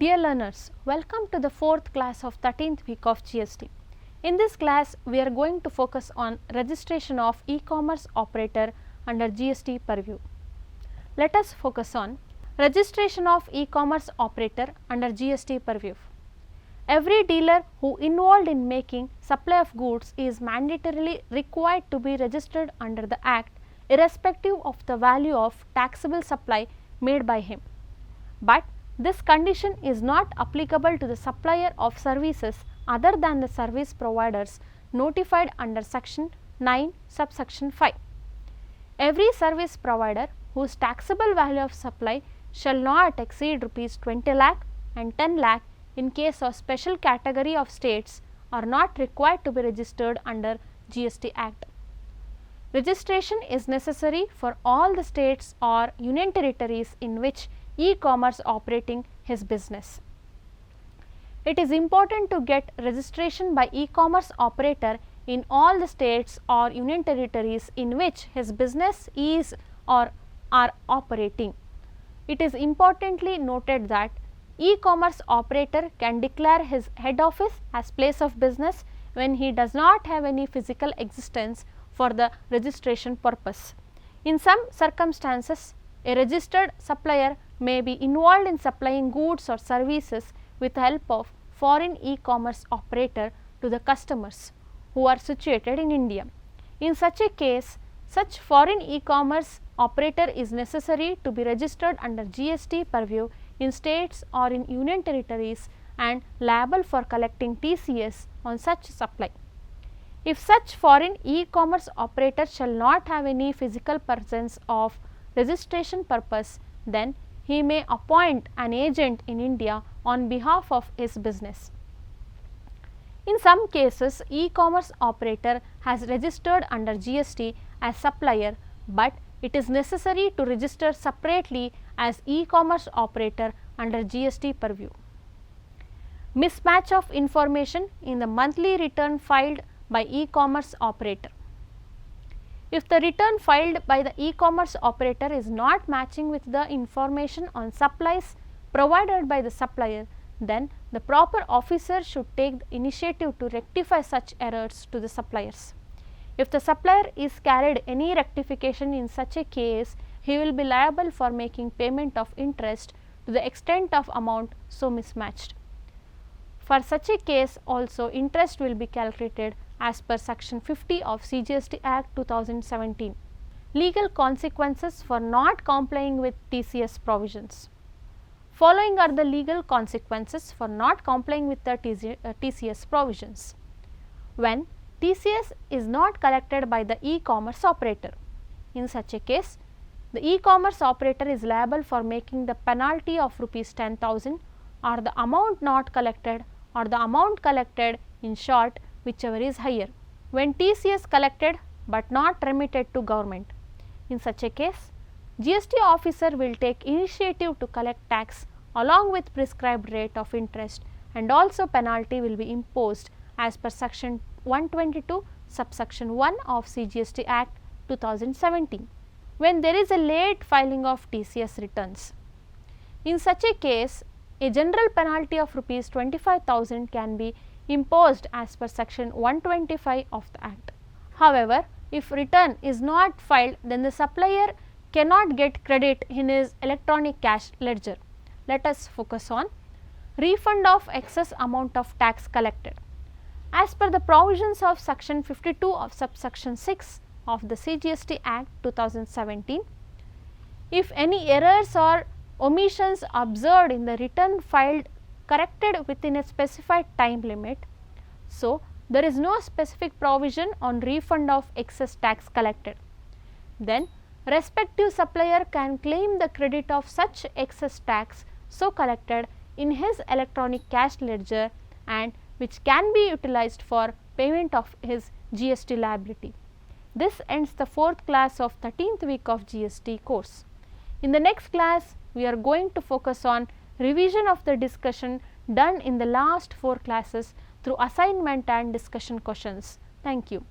Dear learners, welcome to the 4th class of 13th week of GST. In this class, we are going to focus on registration of e-commerce operator under GST purview. Let us focus on registration of e-commerce operator under GST purview. Every dealer who involved in making supply of goods is mandatorily required to be registered under the Act irrespective of the value of taxable supply made by him. But this condition is not applicable to the supplier of services other than the service providers notified under section 9 subsection 5. Every service provider whose taxable value of supply shall not exceed rupees 20 lakh and 10 lakh in case of special category of states are not required to be registered under GST Act. Registration is necessary for all the states or union territories in which e-commerce operating his business. It is important to get registration by e-commerce operator in all the states or union territories in which his business is or are operating. It is importantly noted that e-commerce operator can declare his head office as place of business when he does not have any physical existence for the registration purpose. In some circumstances, a registered supplier may be involved in supplying goods or services with the help of foreign e-commerce operator to the customers who are situated in India. In such a case, such foreign e-commerce operator is necessary to be registered under GST purview in states or in union territories and liable for collecting TCS on such supply. If such foreign e-commerce operator shall not have any physical presence of registration purpose, then he may appoint an agent in India on behalf of his business. In some cases, e-commerce operator has registered under GST as supplier, but it is necessary to register separately as e-commerce operator under GST purview. Mismatch of information in the monthly return filed by e-commerce operator. If the return filed by the e-commerce operator is not matching with the information on supplies provided by the supplier, then the proper officer should take the initiative to rectify such errors to the suppliers. If the supplier is carried any rectification in such a case, he will be liable for making payment of interest to the extent of amount so mismatched. For such a case also, interest will be calculated as per section 50 of CGST Act 2017. Legal consequences for not complying with TCS provisions. Following are the legal consequences for not complying with the TCS provisions. When TCS is not collected by the e-commerce operator. In such a case, the e-commerce operator is liable for making the penalty of rupees 10,000 or the amount not collected or the amount collected, in short, whichever is higher, when TCS collected but not remitted to government. In such a case, GST officer will take initiative to collect tax along with prescribed rate of interest, and also penalty will be imposed as per section 122 subsection 1 of CGST Act 2017 when there is a late filing of TCS returns. In such a case, a general penalty of rupees 25,000 can be imposed as per section 125 of the Act. However, if return is not filed, then the supplier cannot get credit in his electronic cash ledger. Let us focus on refund of excess amount of tax collected. As per the provisions of section 52 of subsection 6 of the CGST Act 2017, if any errors or omissions observed in the return filed corrected within a specified time limit, so there is no specific provision on refund of excess tax collected, then respective supplier can claim the credit of such excess tax so collected in his electronic cash ledger and which can be utilized for payment of his GST liability. This ends the 4th class of 13th week of GST course. In the next class, we are going to focus on revision of the discussion done in the last 4 classes through assignment and discussion questions. Thank you.